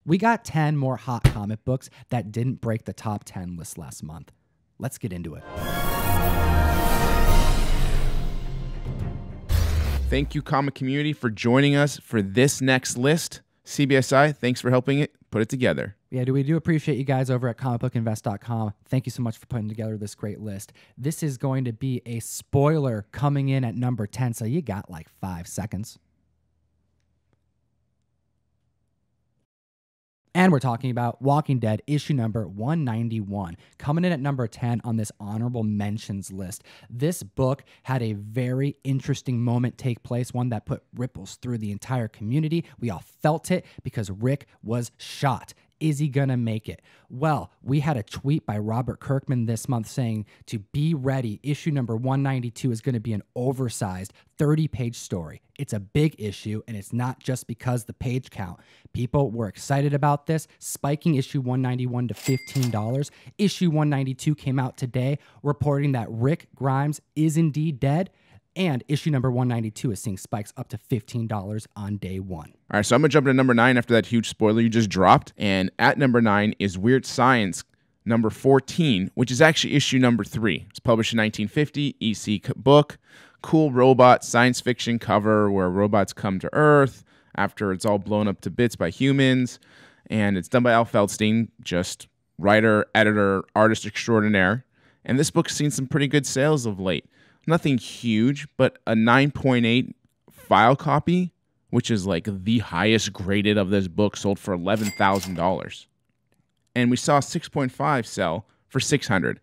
We got 10 more hot comic books that didn't break the top 10 list last month. Let's get into it. Thank you, comic community, for joining us for this next list. CBSI, thanks for helping put it together. Yeah, we do appreciate you guys over at comicbookinvest.com. Thank you so much for putting together this great list. This is going to be a spoiler coming in at number 10, so you got like 5 seconds. And we're talking about Walking Dead issue number 191, coming in at number 10 on this honorable mentions list. This book had a very interesting moment take place, one that put ripples through the entire community. We all felt it because Rick was shot. Is he gonna make it? Well, we had a tweet by Robert Kirkman this month saying to be ready, issue number 192 is gonna be an oversized 30-page story. It's a big issue, and it's not just because the page count. People were excited about this, spiking issue 191 to $15. Issue 192 came out today, reporting that Rick Grimes is indeed dead, and issue number 192 is seeing spikes up to $15 on day one. All right, so I'm going to jump to number 9 after that huge spoiler you just dropped. And at number 9 is Weird Science number 14, which is actually issue number 3. It's published in 1950, EC book. Cool robot science fiction cover where robots come to Earth after it's all blown up to bits by humans. And it's done by Al Feldstein, just writer, editor, artist extraordinaire. And this book's seen some pretty good sales of late. Nothing huge, but a 9.8 file copy, which is like the highest graded of this book, sold for $11,000. And we saw 6.5 sell for $600.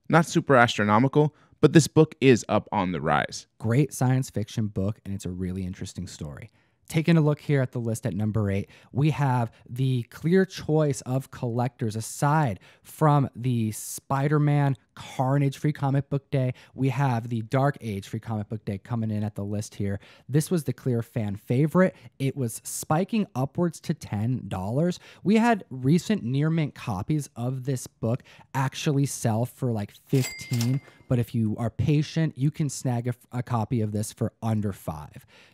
Not super astronomical, but this book is up on the rise. Great science fiction book, and it's a really interesting story. Taking a look here at the list at number 8, we have the clear choice of collectors aside from the Spider-Man Carnage Free Comic Book Day. We have the Dark Age Free Comic Book Day coming in at the list here. This was the clear fan favorite. It was spiking upwards to $10. We had recent near mint copies of this book actually sell for like $15, but if you are patient, you can snag a copy of this for under $5.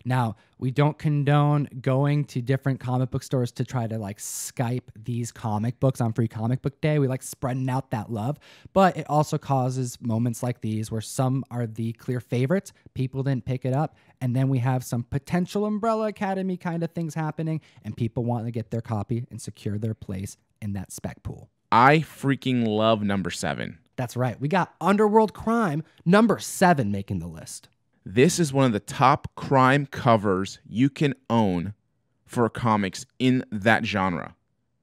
Now, we don't condone going to different comic book stores to try to like Skype these comic books on Free Comic Book Day. We like spreading out that love, but it also causes moments like these where some are the clear favorites, people didn't pick it up, and then we have some potential Umbrella Academy kind of things happening, and people want to get their copy and secure their place in that spec pool. I freaking love number 7. That's right. We got Underworld Crime, number 7, making the list. This is one of the top crime covers you can own for comics in that genre.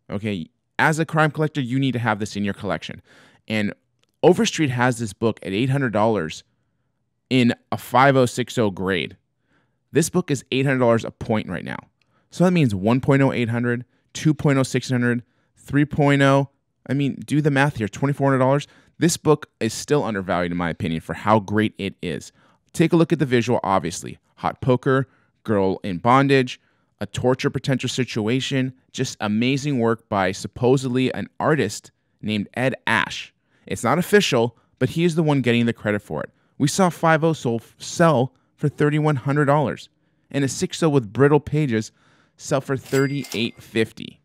Okay, as a crime collector, you need to have this in your collection. And Overstreet has this book at $800 in a 5060 grade. This book is $800 a point right now. So that means 1.0 800, 2.0 600, 3.0. I mean, do the math here, $2,400. This book is still undervalued in my opinion for how great it is. Take a look at the visual, obviously. Hot poker, girl in bondage, a torture potential situation, just amazing work by supposedly an artist named Ed Ash. It's not official, but he is the one getting the credit for it. We saw 5.0 sell for $3,100, and a 6.0 with brittle pages sell for $38.50.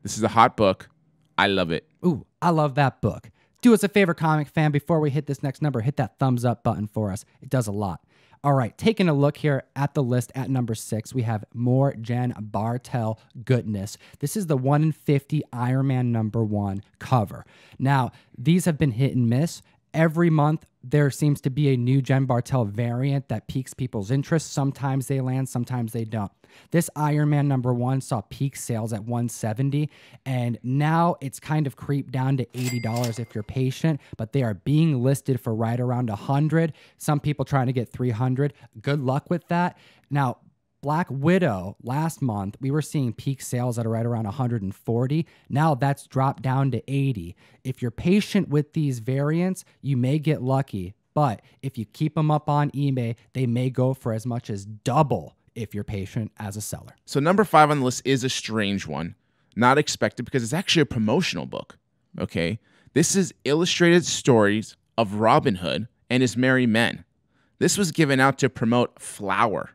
This is a hot book. I love it. Ooh, I love that book. Do us a favor, comic fan, before we hit this next number, hit that thumbs up button for us. It does a lot. All right, taking a look here at the list at number 6, we have more Jen Bartel goodness. This is the 1 in 50 Iron Man number 1 cover. Now, these have been hit and miss. Every month, there seems to be a new Jen Bartel variant that piques people's interest. Sometimes they land, sometimes they don't. This Iron Man number 1 saw peak sales at $170, and now it's kind of creeped down to $80 if you're patient, but they are being listed for right around $100. Some people trying to get $300. Good luck with that. Now, Black Widow, last month, we were seeing peak sales at right around $140. Now that's dropped down to $80. If you're patient with these variants, you may get lucky, but if you keep them up on eBay, they may go for as much as double if you're patient as a seller. So number 5 on the list is a strange one. Not expected because it's actually a promotional book. Okay? This is illustrated stories of Robin Hood and his merry men. This was given out to promote flower.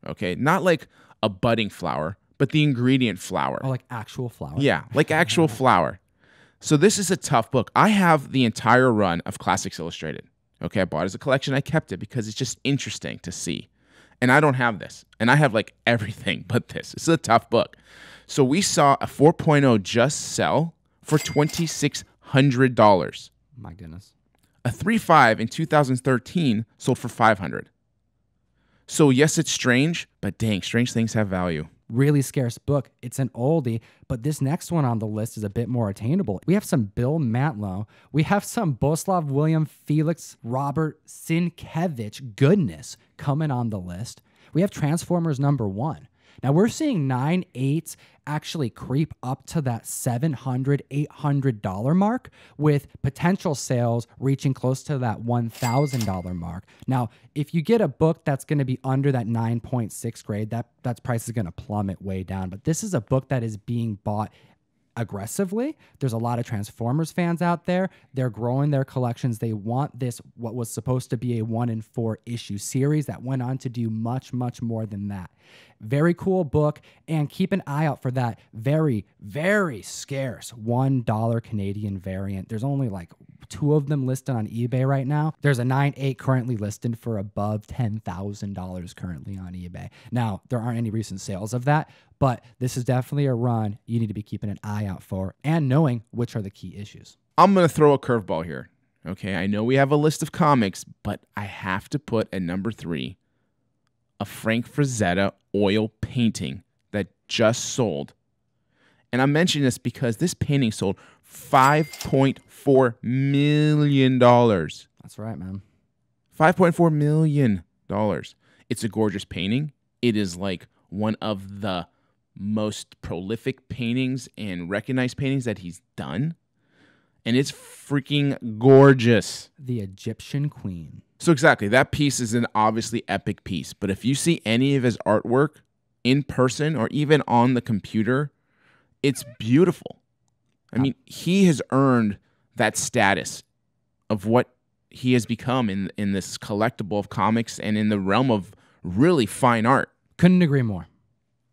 Okay? Not like a budding flower, but the ingredient flour. Oh, like actual flour? Yeah, like actual flour. So this is a tough book. I have the entire run of Classics Illustrated. Okay, I bought it as a collection. I kept it because it's just interesting to see. And I don't have this. And I have like everything but this. This is a tough book. So we saw a 4.0 just sell for $2,600. My goodness. A 3.5 in 2013 sold for $500. So yes, it's strange, but dang, strange things have value. Really scarce book. It's an oldie, but this next one on the list is a bit more attainable. We have some Bill Mantlo. We have some Boslav William Felix Robert Sienkiewicz goodness coming on the list. We have Transformers #1. Now we're seeing 9/8s actually creep up to that $700, $800 mark, with potential sales reaching close to that $1,000 mark. Now, if you get a book that's going to be under that 9.6 grade, that price is going to plummet way down. But this is a book that is being bought aggressively. There's a lot of Transformers fans out there. They're growing their collections. They want this, what was supposed to be a 1 in 4 issue series that went on to do much, much more than that. Very cool book, and keep an eye out for that very, very scarce $1 Canadian variant. There's only like 2 of them listed on eBay right now. There's a 9/8 currently listed for above $10,000 currently on eBay. Now, there aren't any recent sales of that, but this is definitely a run you need to be keeping an eye out for and knowing which are the key issues. I'm going to throw a curveball here. Okay, I know we have a list of comics, but I have to put at #3 a Frank Frazetta oil painting that just sold. And I'm mentioning this because this painting sold $5.4 million. That's right, man. $5.4 million. It's a gorgeous painting. It is like one of the most prolific paintings and recognized paintings that he's done. And it's freaking gorgeous. The Egyptian Queen. So exactly, that piece is an obviously epic piece. But if you see any of his artwork in person or even on the computer, it's beautiful. I mean, he has earned that status of what he has become in this collectible of comics and in the realm of really fine art. Couldn't agree more.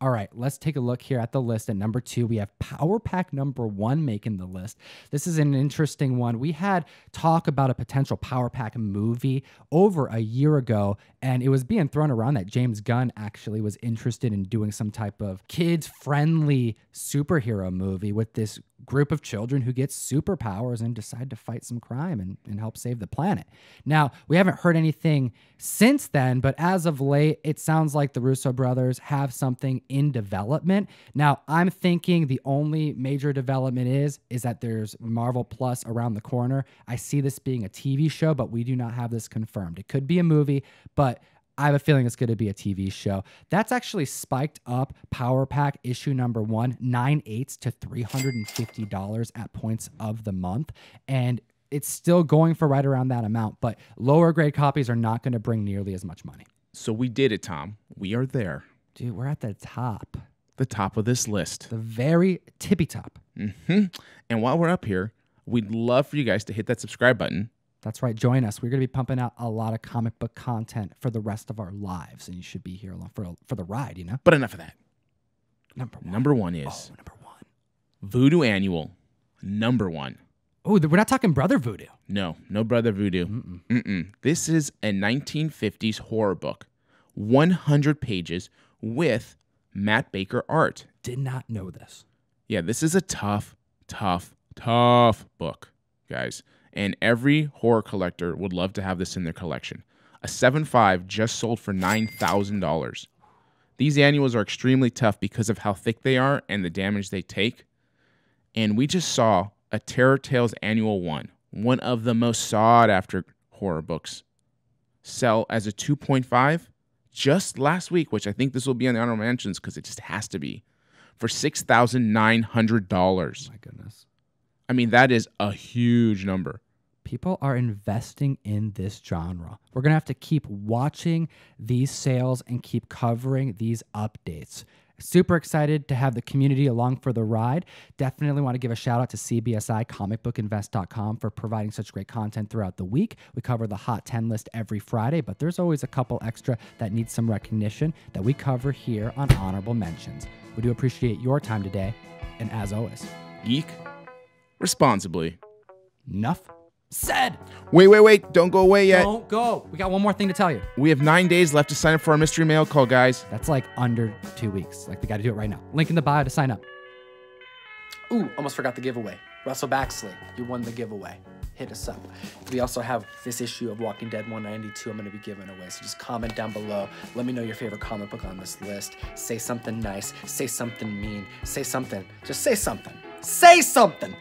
All right, let's take a look here at the list. At #2, we have Power Pack #1 making the list. This is an interesting one. We had talk about a potential Power Pack movie over a year ago, and it was being thrown around that James Gunn actually was interested in doing some type of kids-friendly superhero movie with this group of children who get superpowers and decide to fight some crime and help save the planet. Now, we haven't heard anything since then, but as of late, it sounds like the Russo brothers have something in development. Now, I'm thinking the only major development is that there's Marvel Plus around the corner. I see this being a TV show, but we do not have this confirmed. It could be a movie, but I have a feeling it's going to be a TV show. That's actually spiked up Power Pack issue #1, 9/8 to $350 at points of the month. And it's still going for right around that amount, but lower grade copies are not going to bring nearly as much money. So we did it, Tom. We are there. Dude, we're at the top. The top of this list. The very tippy top. And while we're up here, we'd love for you guys to hit that subscribe button. That's right. Join us. We're going to be pumping out a lot of comic book content for the rest of our lives, and you should be here along for the ride, you know? But enough of that. Number one is Voodoo Annual #1. Oh, we're not talking Brother Voodoo. No Brother Voodoo. This is a 1950s horror book, 100 pages with Matt Baker art. Did not know this. Yeah, this is a tough book, guys. And every horror collector would love to have this in their collection. A 7.5 just sold for $9,000. These annuals are extremely tough because of how thick they are and the damage they take. And we just saw a Terror Tales Annual 1, one of the most sought-after horror books, sell as a 2.5 just last week, which I think this will be on the honorable mentions because it just has to be, for $6,900. My goodness. I mean, that is a huge number. People are investing in this genre. We're going to have to keep watching these sales and keep covering these updates. Super excited to have the community along for the ride. Definitely want to give a shout out to CBSI comicbookinvest.com for providing such great content throughout the week. We cover the Hot 10 list every Friday, but there's always a couple extra that need some recognition that we cover here on Honorable Mentions. We do appreciate your time today, and as always, Geek responsibly. enough said. Wait. Don't go away yet. Don't go. We got one more thing to tell you. We have 9 days left to sign up for our mystery mail call, guys. That's like under 2 weeks. Like, we got to do it right now. Link in the bio to sign up. Ooh, almost forgot the giveaway. Russell Baxley, you won the giveaway. Hit us up. We also have this issue of Walking Dead 192 I'm going to be giving away. So just comment down below. Let me know your favorite comic book on this list. Say something nice. Say something mean. Say something. Just say something. Say something.